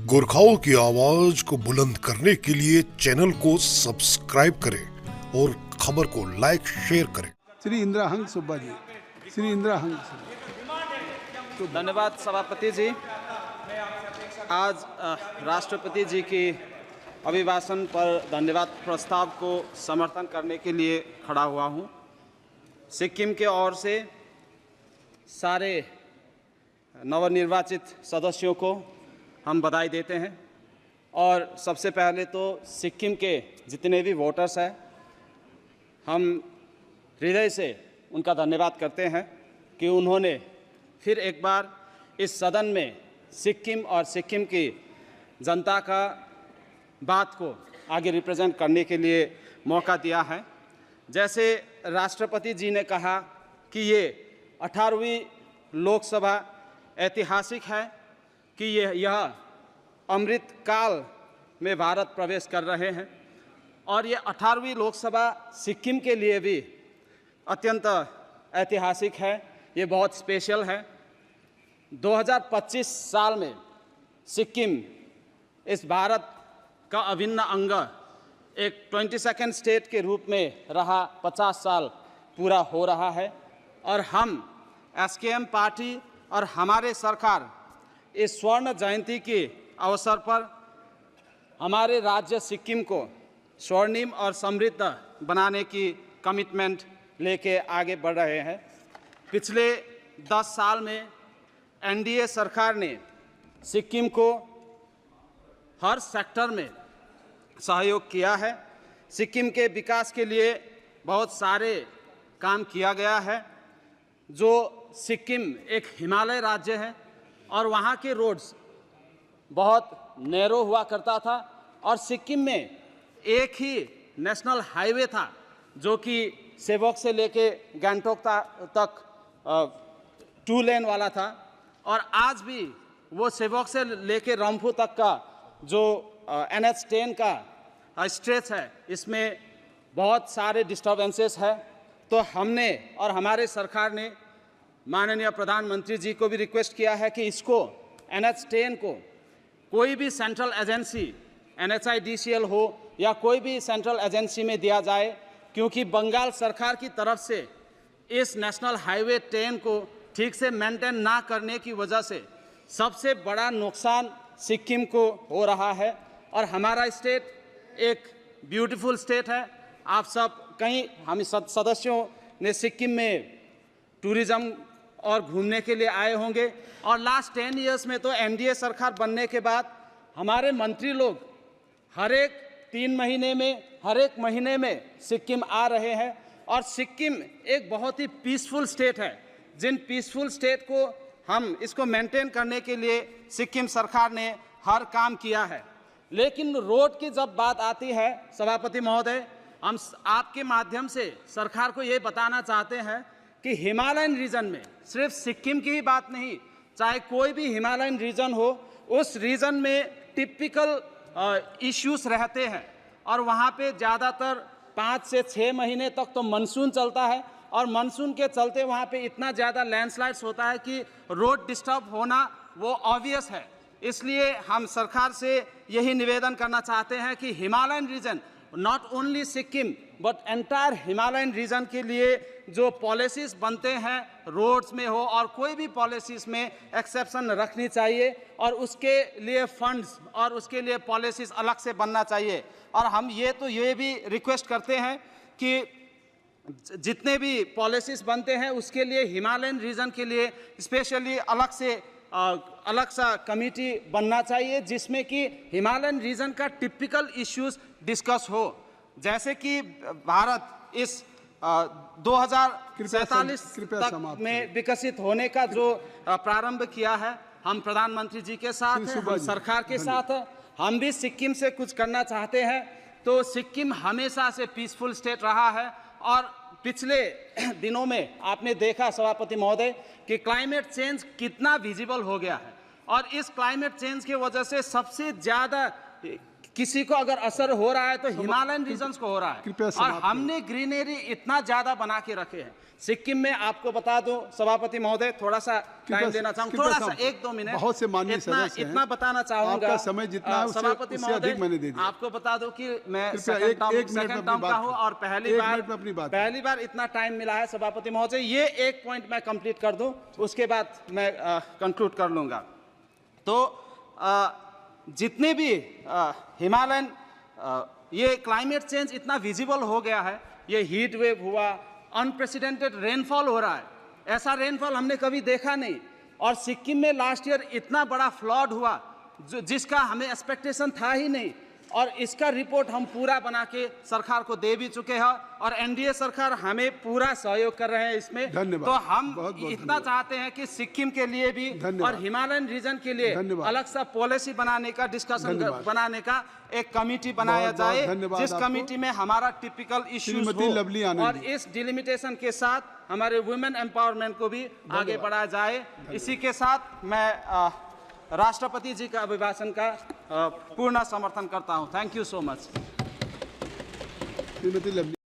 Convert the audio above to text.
गोरखाओं की आवाज को बुलंद करने के लिए चैनल को सब्सक्राइब करें और खबर को लाइक शेयर करें। श्री इंद्राहंग सुब्बा जी, श्री इंद्राहंग सुब्बा। धन्यवाद सभापति जी। आज राष्ट्रपति जी की अभिभाषण पर धन्यवाद प्रस्ताव को समर्थन करने के लिए खड़ा हुआ हूं। सिक्किम के ओर से सारे नवनिर्वाचित सदस्यों को हम बधाई देते हैं और सबसे पहले तो सिक्किम के जितने भी वोटर्स हैं, हम हृदय से उनका धन्यवाद करते हैं कि उन्होंने फिर एक बार इस सदन में सिक्किम और सिक्किम की जनता का बात को आगे रिप्रेजेंट करने के लिए मौका दिया है। जैसे राष्ट्रपति जी ने कहा कि ये 18वीं लोकसभा ऐतिहासिक है कि यह अमृत काल में भारत प्रवेश कर रहे हैं और ये 18वीं लोकसभा सिक्किम के लिए भी अत्यंत ऐतिहासिक है। ये बहुत स्पेशल है। 2025 साल में सिक्किम इस भारत का अभिन्न अंग एक 22nd स्टेट के रूप में रहा 50 साल पूरा हो रहा है और हम एसकेएम पार्टी और हमारे सरकार इस स्वर्ण जयंती के अवसर पर हमारे राज्य सिक्किम को स्वर्णिम और समृद्ध बनाने की कमिटमेंट लेके आगे बढ़ रहे हैं। पिछले 10 साल में एनडीए सरकार ने सिक्किम को हर सेक्टर में सहयोग किया है। सिक्किम के विकास के लिए बहुत सारे काम किया गया है। जो सिक्किम एक हिमालय राज्य है और वहाँ के रोड्स बहुत नैरो हुआ करता था और सिक्किम में एक ही नेशनल हाईवे था जो कि सेवक से लेके गंगटोक तक 2 लेन वाला था और आज भी वो सेवक से लेके रंफू तक का जो NH10 का स्ट्रेच है, इसमें बहुत सारे डिस्टर्बेंसेस है। तो हमने और हमारे सरकार ने माननीय प्रधानमंत्री जी को भी रिक्वेस्ट किया है कि इसको NH10 को कोई भी सेंट्रल एजेंसी NHIDCL हो या कोई भी सेंट्रल एजेंसी में दिया जाए, क्योंकि बंगाल सरकार की तरफ से इस नेशनल हाईवे 10 को ठीक से मेंटेन ना करने की वजह से सबसे बड़ा नुकसान सिक्किम को हो रहा है। और हमारा स्टेट एक ब्यूटीफुल स्टेट है। आप सब कहीं हम सदस्यों ने सिक्किम में टूरिज़्म और घूमने के लिए आए होंगे और लास्ट 10 इयर्स में तो एनडीए सरकार बनने के बाद हमारे मंत्री लोग हर एक 3 महीने में, हर एक महीने में सिक्किम आ रहे हैं और सिक्किम एक बहुत ही पीसफुल स्टेट है। जिन पीसफुल स्टेट को हम इसको मेंटेन करने के लिए सिक्किम सरकार ने हर काम किया है। लेकिन रोड की जब बात आती है सभापति महोदय, हम आपके माध्यम से सरकार को ये बताना चाहते हैं कि हिमालयन रीजन में सिर्फ सिक्किम की ही बात नहीं, चाहे कोई भी हिमालयन रीजन हो, उस रीजन में टिपिकल इश्यूज रहते हैं और वहाँ पे ज़्यादातर 5 से 6 महीने तक तो मानसून चलता है और मानसून के चलते वहाँ पे इतना ज़्यादा लैंडस्लाइड्स होता है कि रोड डिस्टर्ब होना वो ऑब्वियस है। इसलिए हम सरकार से यही निवेदन करना चाहते हैं कि Himalayan region, not only Sikkim but entire Himalayan region के लिए जो पॉलिसीज़ बनते हैं, रोड्स में हो और कोई भी पॉलिसीज़ में एक्सेप्शन रखनी चाहिए और उसके लिए फंड्स और उसके लिए पॉलिसीज़ अलग से बनना चाहिए। और हम ये भी रिक्वेस्ट करते हैं कि जितने भी पॉलिसीज़ बनते हैं उसके लिए हिमालयन रीजन के लिए स्पेशली अलग सा कमेटी बनना चाहिए जिसमें कि हिमालयन रीजन का टिपिकल इश्यूज डिस्कस हो। जैसे कि भारत इस 2047 तक में विकसित होने का जो प्रारंभ किया है, हम प्रधानमंत्री जी के साथ हैं, हम सरकार के साथ हैं, हम भी सिक्किम से कुछ करना चाहते हैं। तो सिक्किम हमेशा से पीसफुल स्टेट रहा है और पिछले दिनों में आपने देखा सभापति महोदय कि क्लाइमेट चेंज कितना विजिबल हो गया है और इस क्लाइमेट चेंज की वजह से सबसे ज़्यादा किसी को अगर असर हो रहा है तो हिमालयन रीजन्स को हो रहा कृपया है। और समाप्त करें। हमने ग्रीनरी इतना ज्यादा बना के रखे हैं सिक्किम में। आपको बता दूं सभापति महोदय, थोड़ा सा टाइम देना चाहूंगा, थोड़ा सा 1-2 मिनट। बहुत से माननीय सदस्य हैं। इतना बताना चाहूंगा, आपका समय जितना है सभापति उससे अधिक मैंने दे दिया। आपको बता दूं कि मैं कृपया सेकंड एक मिनट में टर्म अपनी बात का हूं और पहली बार इतना टाइम मिला है सभापति महोदय। ये एक पॉइंट मैं कंप्लीट कर दूं, उसके बाद मैं कंक्लूड कर लूंगा। तो जितने भी हिमालयन ये क्लाइमेट चेंज इतना विजिबल हो गया है, ये हीट वेव हुआ, अनप्रेसिडेंटेड रेनफॉल हो रहा है, ऐसा रेनफॉल हमने कभी देखा नहीं। और सिक्किम में लास्ट ईयर इतना बड़ा फ्लड हुआ जिसका हमें एक्सपेक्टेशन था ही नहीं, और इसका रिपोर्ट हम पूरा बना के सरकार को दे भी चुके हैं और एनडीए सरकार हमें पूरा सहयोग कर रहे हैं इसमें। धन्यवाद। तो हम बहुत बहुत इतना चाहते हैं कि सिक्किम के लिए भी और हिमालयन रीजन के लिए अलग सा पॉलिसी बनाने का, डिस्कशन बनाने का एक कमेटी बनाया जाए, जिस कमेटी में हमारा टिपिकल इश्यूज हो और इस डिलिमिटेशन के साथ हमारे वुमेन एम्पावरमेंट को भी आगे बढ़ाया जाए। इसी के साथ मैं राष्ट्रपति जी का अभिभाषण का पूर्ण समर्थन करता हूं। Thank you so much. Shrimati lovely.